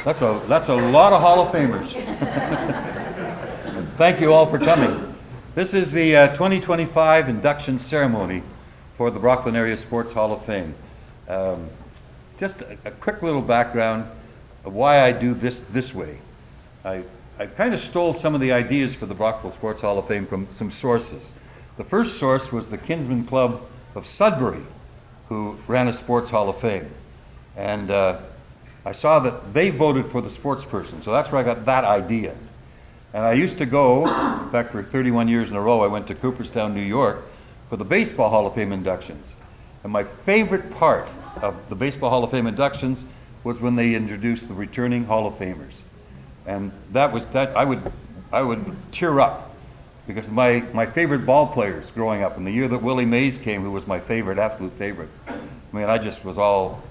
That's a lot of Hall of Famers. Thank you all for coming. This is the 2025 induction ceremony for the Brockville Area Sports Hall of Fame. Just a quick little background of why I do this way. I kind of stole some of the ideas for the Brockville Sports Hall of Fame from some sources. The first source was the Kinsman Club of Sudbury, who ran a Sports Hall of Fame. And I saw that they voted for the sports person, so that's where I got that idea. And I used to go, in fact for 31 years in a row, I went to Cooperstown, New York, for the Baseball Hall of Fame inductions. And my favorite part of the Baseball Hall of Fame inductions was when they introduced the returning Hall of Famers. And I would tear up, because my favorite ball players growing up, and the year that Willie Mays came, who was my favorite, absolute favorite, I mean, I just was all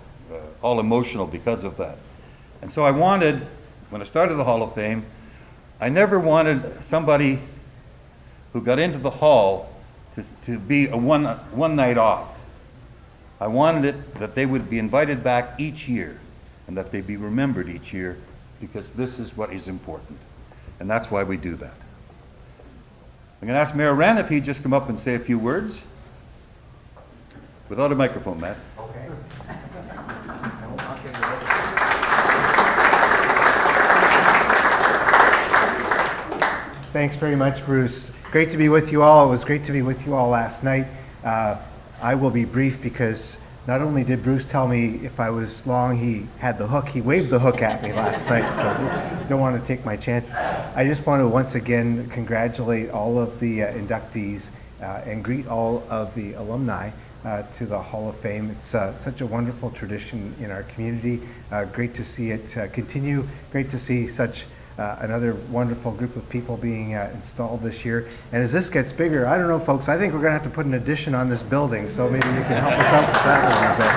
emotional because of that. And so I wanted, when I started the Hall of Fame, I never wanted somebody who got into the Hall to be a one night off. I wanted it that they would be invited back each year, and that they'd be remembered each year, because this is what is important. And that's why we do that. I'm going to ask Mayor Wren if he'd just come up and say a few words. Without a microphone, Matt. Okay. Thanks very much, Bruce. Great to be with you all. It was great to be with you all last night. I will be brief, because not only did Bruce tell me if I was long, he had the hook. He waved the hook at me last night, so don't want to take my chances. I just want to once again congratulate all of the inductees and greet all of the alumni to the Hall of Fame. It's such a wonderful tradition in our community. Great to see it continue. Great to see such another wonderful group of people being installed this year. And as this gets bigger, I don't know, folks, I think we're going to have to put an addition on this building, so maybe you can help us out with that a little bit.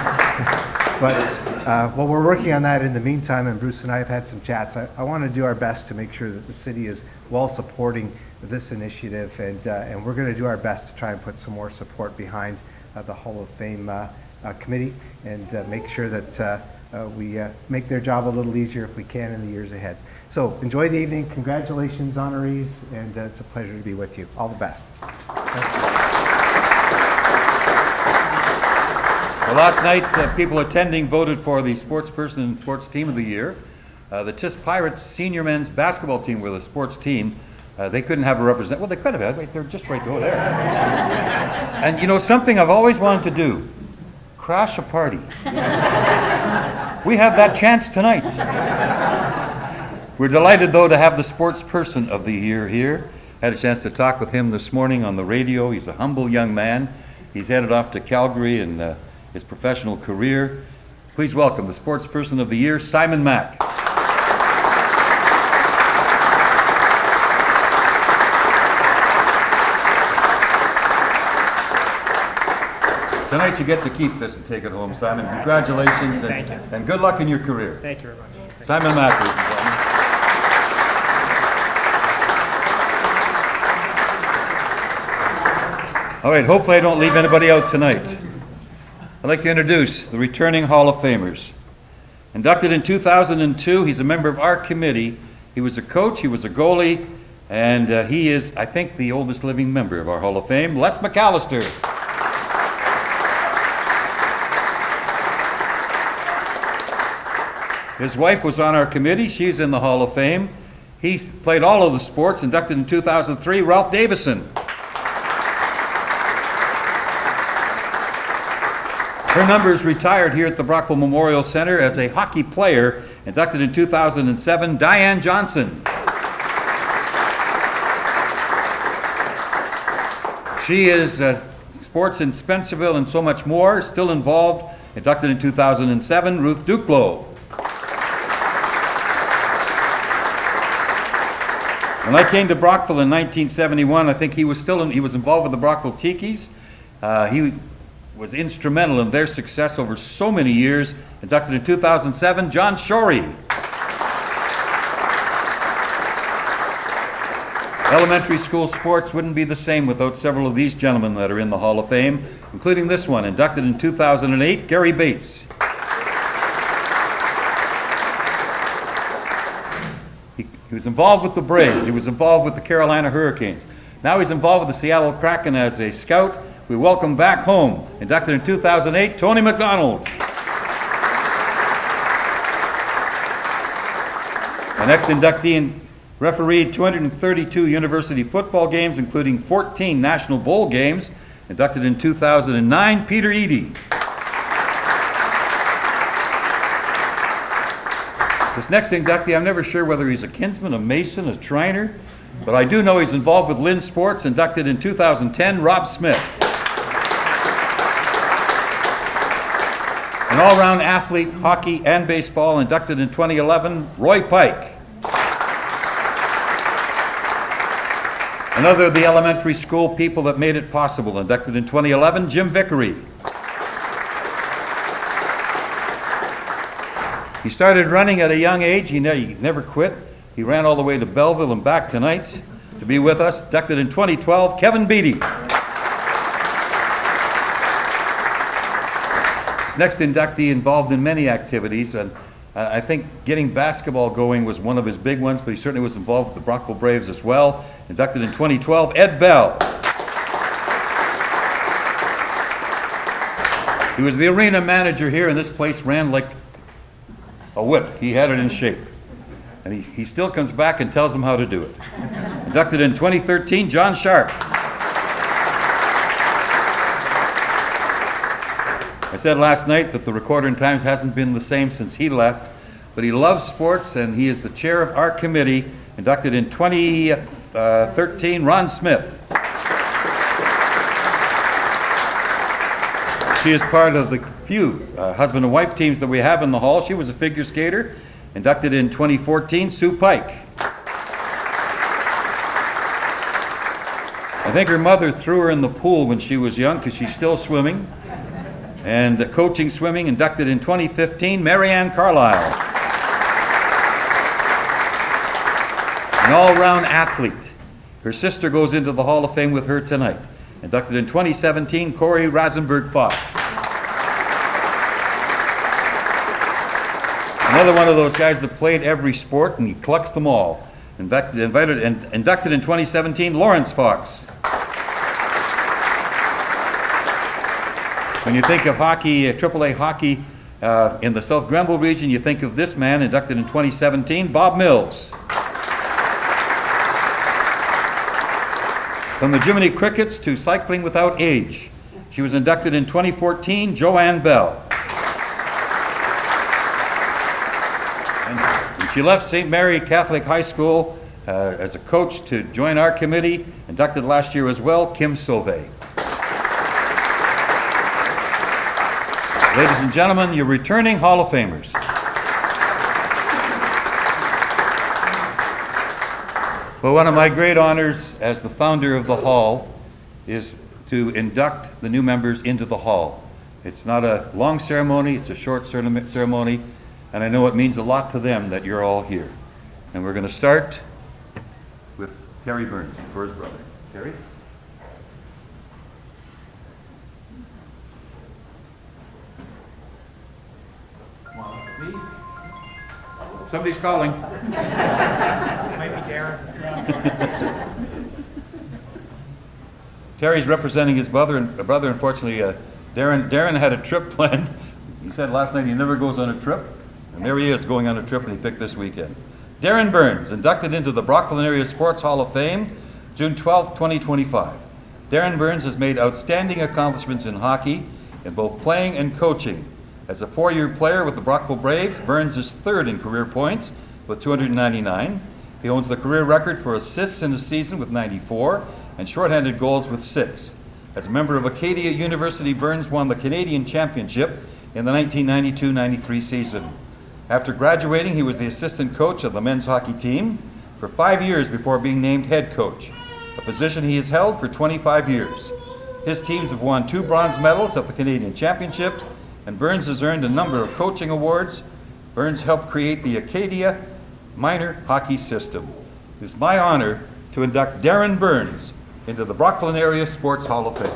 But while we're working on that in the meantime, and Bruce and I have had some chats, I want to do our best to make sure that the city is well supporting this initiative, and we're going to do our best to try and put some more support behind the Hall of Fame committee, and make sure that we make their job a little easier if we can in the years ahead. So enjoy the evening. Congratulations, honorees, and it's a pleasure to be with you. All the best. Well, last night, people attending voted for the sports person and sports team of the year. The Tis Pirates senior men's basketball team were the sports team. They couldn't have a representative. Well, they could have had. Wait, they're just right over there. And you know, something I've always wanted to do, crash a party. We have that chance tonight. We're delighted, though, to have the sports person of the year here. Had a chance to talk with him this morning on the radio. He's a humble young man. He's headed off to Calgary in his professional career. Please welcome the sports person of the year, Simon Mack. Tonight you get to keep this and take it home, Simon. Congratulations. Thank you. And good luck in your career. Thank you very much. Simon Mack, ladies and gentlemen. All right, hopefully I don't leave anybody out tonight. I'd like to introduce the returning Hall of Famers. Inducted in 2002, he's a member of our committee. He was a coach, he was a goalie, and he is, I think, the oldest living member of our Hall of Fame, Les McAllister. His wife was on our committee. She's in the Hall of Fame. He's played all of the sports, inducted in 2003, Ralph Davison. Her number is retired here at the Brockville Memorial Center as a hockey player, inducted in 2007, Diane Johnson. She is sports in Spencerville and so much more, still involved, inducted in 2007, Ruth Duclos. When I came to Brockville in 1971, I think he was involved with the Brockville Tikis. He was instrumental in their success over so many years. Inducted in 2007, John Shorey. Elementary school sports wouldn't be the same without several of these gentlemen that are in the Hall of Fame, including this one, inducted in 2008, Gary Bates. was involved with the Braves. He was involved with the Carolina Hurricanes. Now he's involved with the Seattle Kraken as a scout. We welcome back home, inducted in 2008, Tony McDonald. The next inductee refereed 232 university football games, including 14 National Bowl games, inducted in 2009, Peter Eady. This next inductee, I'm never sure whether he's a Kinsman, a Mason, a Shriner, but I do know he's involved with Lynn Sports, inducted in 2010, Rob Smith. An all-round athlete, hockey and baseball, inducted in 2011, Roy Pike. Another of the elementary school people that made it possible, inducted in 2011, Jim Vickery. He started running at a young age. He never quit. He ran all the way to Belleville and back tonight to be with us. Inducted in 2012, Kevin Beatty. His next inductee involved in many activities, and I think getting basketball going was one of his big ones, but he certainly was involved with the Brockville Braves as well. Inducted in 2012, Ed Bell. He was the arena manager here, and this place ran like a whip. He had it in shape. And he still comes back and tells them how to do it. Inducted in 2013, John Sharp. I said last night that the Recorder and Times hasn't been the same since he left, but he loves sports, and he is the chair of our committee. Inducted in 2013, Ron Smith. She is part of the few husband and wife teams that we have in the hall. She was a figure skater. Inducted in 2014, Sue Pike. I think her mother threw her in the pool when she was young because she's still swimming. And coaching swimming, inducted in 2015, Marianne Carlisle. An all-round athlete. Her sister goes into the Hall of Fame with her tonight. Inducted in 2017, Corey Rasenberg-Fox. Another one of those guys that played every sport, and he collects them all. Inducted in 2017, Lawrence Fox. When you think of hockey, AAA hockey in the South Grenville region, you think of this man, inducted in 2017, Bob Mills. From the Jiminy Crickets to cycling without age. She was inducted in 2014, Joanne Bell. And she left St. Mary Catholic High School as a coach to join our committee, inducted last year as well, Kim Sauvé. Ladies and gentlemen, your returning Hall of Famers. Well, one of my great honors as the founder of the Hall is to induct the new members into the Hall. It's not a long ceremony, it's a short ceremony, and I know it means a lot to them that you're all here. And we're going to start with Terry Burns, for his brother. Terry? Come on, me? Somebody's calling. Might be Darren. Terry's representing his brother. Unfortunately, Darren had a trip planned. He said last night he never goes on a trip, and there he is going on a trip, and he picked this weekend. Darren Burns, inducted into the Brockville Area Sports Hall of Fame, June 12, 2025. Darren Burns has made outstanding accomplishments in hockey, in both playing and coaching. As a 4-year player with the Brockville Braves, Burns is third in career points with 299. He owns the career record for assists in a season with 94 and shorthanded goals with 6. As a member of Acadia University, Burns won the Canadian Championship in the 1992-93 season. After graduating, he was the assistant coach of the men's hockey team for 5 years before being named head coach, a position he has held for 25 years. His teams have won 2 bronze medals at the Canadian Championship, and Burns has earned a number of coaching awards. Burns helped create the Acadia minor hockey system. It is my honor to induct Darren Burns into the Brockville Area Sports Hall of Fame.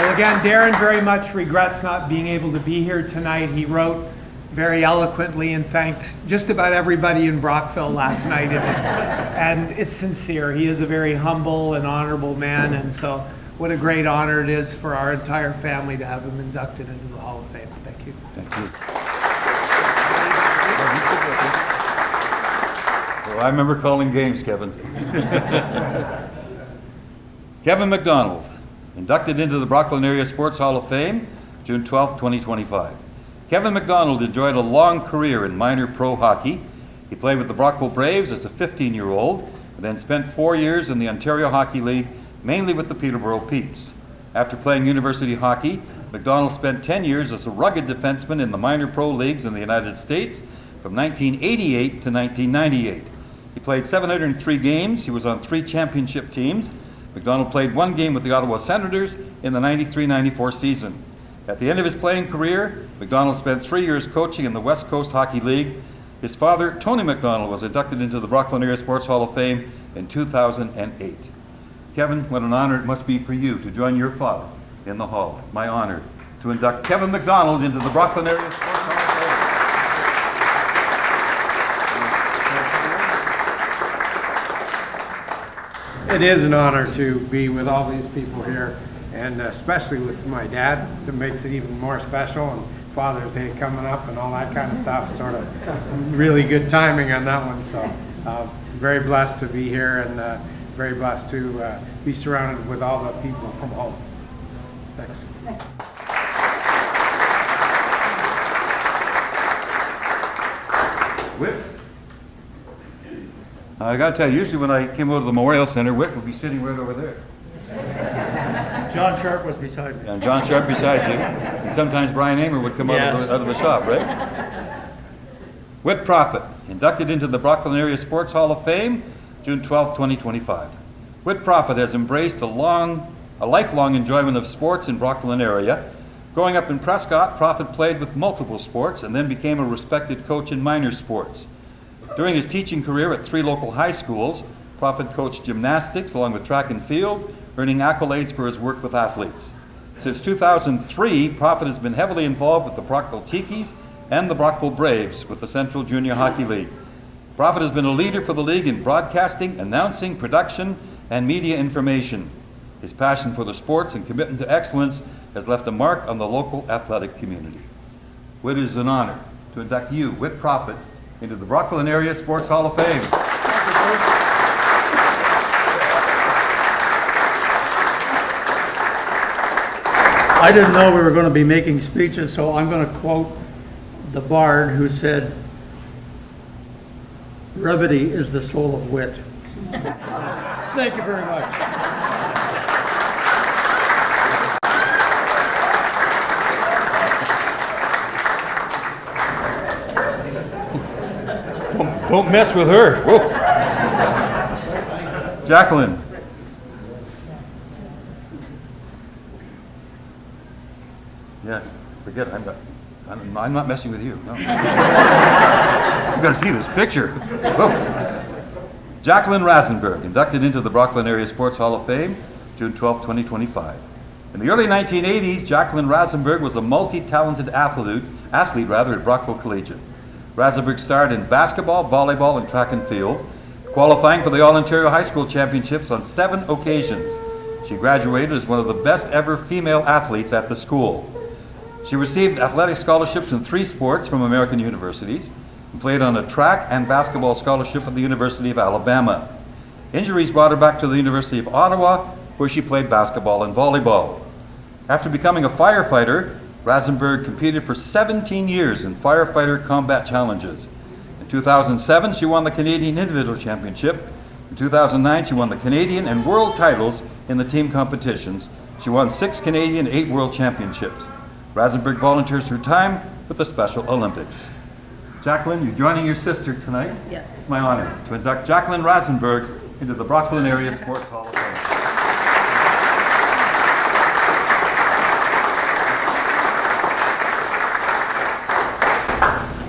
Well, again, Darren very much regrets not being able to be here tonight. He wrote very eloquently and thanked just about everybody in Brockville last night. And it's sincere. He is a very humble and honorable man, and so what a great honor it is for our entire family to have him inducted into the Hall of Fame. Thank you. Thank you. Well, I remember calling games, Kevin. Kevin McDonald, inducted into the Brockville Area Sports Hall of Fame, June 12, 2025. Kevin McDonald enjoyed a long career in minor pro hockey. He played with the Brockville Braves as a 15-year-old, and then spent 4 years in the Ontario Hockey League, mainly with the Peterborough Petes. After playing university hockey, McDonald spent 10 years as a rugged defenseman in the minor pro leagues in the United States from 1988 to 1998. He played 703 games. He was on 3 championship teams. McDonald played 1 game with the Ottawa Senators in the 93-94 season. At the end of his playing career, McDonald spent 3 years coaching in the West Coast Hockey League. His father, Tony McDonald, was inducted into the Brockville Area Sports Hall of Fame in 2008. Kevin, what an honor it must be for you to join your father in the hall. It's my honor to induct Kevin McDonald into the Brockville Area Sports Hall of Fame. It is an honor to be with all these people here, and especially with my dad. It makes it even more special, and Father's Day coming up and all that kind of stuff. Sort of really good timing on that one. So very blessed to be here, and very blessed to be surrounded with all the people from home. Thanks. Whit? I got to tell you, usually when I came over to the Memorial Center, Whit would be sitting right over there. John Sharp was beside me. And John Sharp beside you. And sometimes Brian Amer would come out of the shop, right? Whit Prophet, inducted into the Brockville Area Sports Hall of Fame, June 12, 2025. Whit Prophet has embraced a lifelong enjoyment of sports in Brockville and area. Growing up in Prescott, Prophet played with multiple sports and then became a respected coach in minor sports. During his teaching career at 3 local high schools, Prophet coached gymnastics along with track and field, earning accolades for his work with athletes. Since 2003, Prophet has been heavily involved with the Brockville Tikis and the Brockville Braves with the Central Junior Hockey League. Prophet has been a leader for the league in broadcasting, announcing, production, and media information. His passion for the sports and commitment to excellence has left a mark on the local athletic community. Whit, it is an honor to induct you, Whit Prophet, into the Brockville and Area Sports Hall of Fame. I didn't know we were going to be making speeches, so I'm going to quote the bard who said, "Brevity is the soul of wit." Thank you very much. Don't mess with her. Whoa. Jacqueline. Yeah, forget it. I'm not messing with you. No. You've got to see this picture. Whoa. Jacqueline Rasenberg, inducted into the Brockville Area Sports Hall of Fame, June 12, 2025. In the early 1980s, Jacqueline Rasenberg was a multi-talented athlete at Brockville Collegiate. Rasenberg starred in basketball, volleyball, and track and field, qualifying for the All-Ontario High School Championships on 7 occasions. She graduated as one of the best ever female athletes at the school. She received athletic scholarships in 3 sports from American universities and played on a track and basketball scholarship at the University of Alabama. Injuries brought her back to the University of Ottawa, where she played basketball and volleyball. After becoming a firefighter, Rasenberg competed for 17 years in firefighter combat challenges. In 2007, she won the Canadian Individual Championship. In 2009, she won the Canadian and World titles in the team competitions. She won 6 Canadian, 8 World Championships. Rasenberg volunteers her time with the Special Olympics. Jacqueline, you're joining your sister tonight. Yes. It's my honor to induct Jacqueline Rasenberg into the Brockville Area Sports Hall of Fame.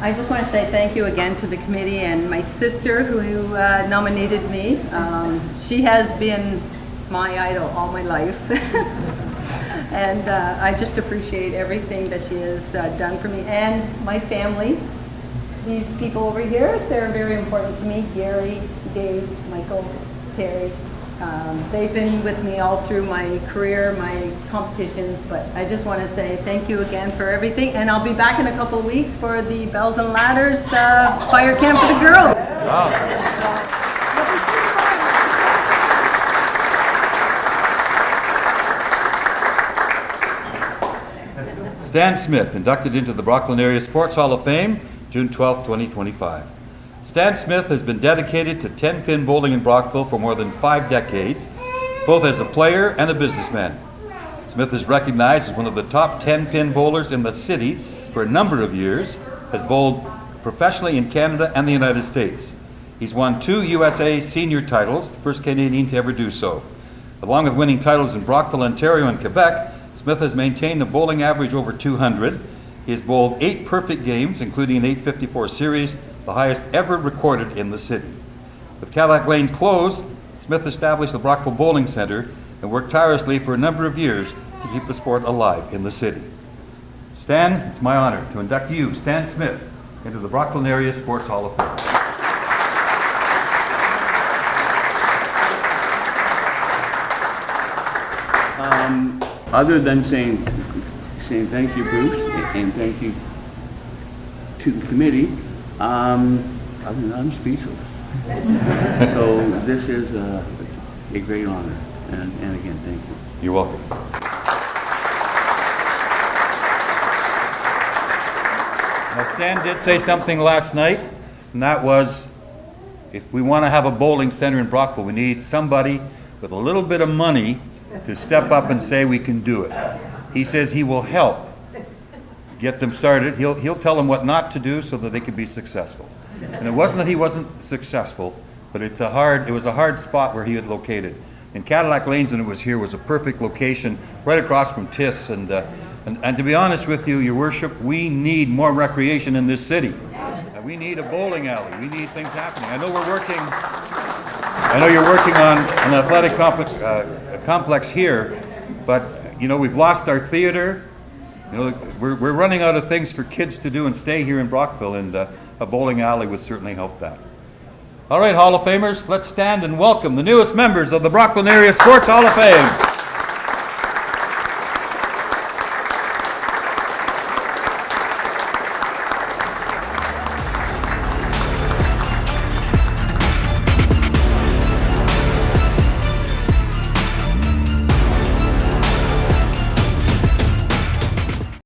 I just want to say thank you again to the committee and my sister who nominated me. She has been my idol all my life. And I just appreciate everything that she has done for me and my family. These people over here, they're very important to me. Gary, Dave, Michael, Terry. They've been with me all through my career, my competitions, but I just want to say thank you again for everything. And I'll be back in a couple of weeks for the Bells and Ladders fire camp for the girls. Wow. Stan Smith, inducted into the Brockville Area Sports Hall of Fame, June 12, 2025. Stan Smith has been dedicated to 10-pin bowling in Brockville for more than 5 decades, both as a player and a businessman. Smith is recognized as one of the top 10-pin bowlers in the city for a number of years, has bowled professionally in Canada and the United States. He's won 2 USA senior titles, the first Canadian to ever do so. Along with winning titles in Brockville, Ontario and Quebec, Smith has maintained a bowling average over 200. He has bowled 8 perfect games, including an 854 series, the highest ever recorded in the city. With Cadillac Lane closed, Smith established the Brockville Bowling Centre and worked tirelessly for a number of years to keep the sport alive in the city. Stan, it's my honor to induct you, Stan Smith, into the Brockville Area Sports Hall of Fame. Other than saying thank you, Bruce, and thank you to the committee, I'm speechless. So this is a great honor, and again, thank you. You're welcome. Now, Stan did say something last night, and that was, if we want to have a bowling center in Brockville, we need somebody with a little bit of money to step up and say we can do it. He says he will help get them started. He'll tell them what not to do so that they can be successful. And it wasn't that he wasn't successful, but it was a hard spot where he had located. And Cadillac Lanes, when it was here, was a perfect location right across from TIS. And to be honest with you, your worship, we need more recreation in this city. We need a bowling alley. We need things happening. I know you're working on an athletic complex here, but you know, we've lost our theater. You know, we're running out of things for kids to do and stay here in Brockville, and a bowling alley would certainly help that. All right, Hall of Famers, let's stand and welcome the newest members of the Brockville Area Sports Hall of Fame.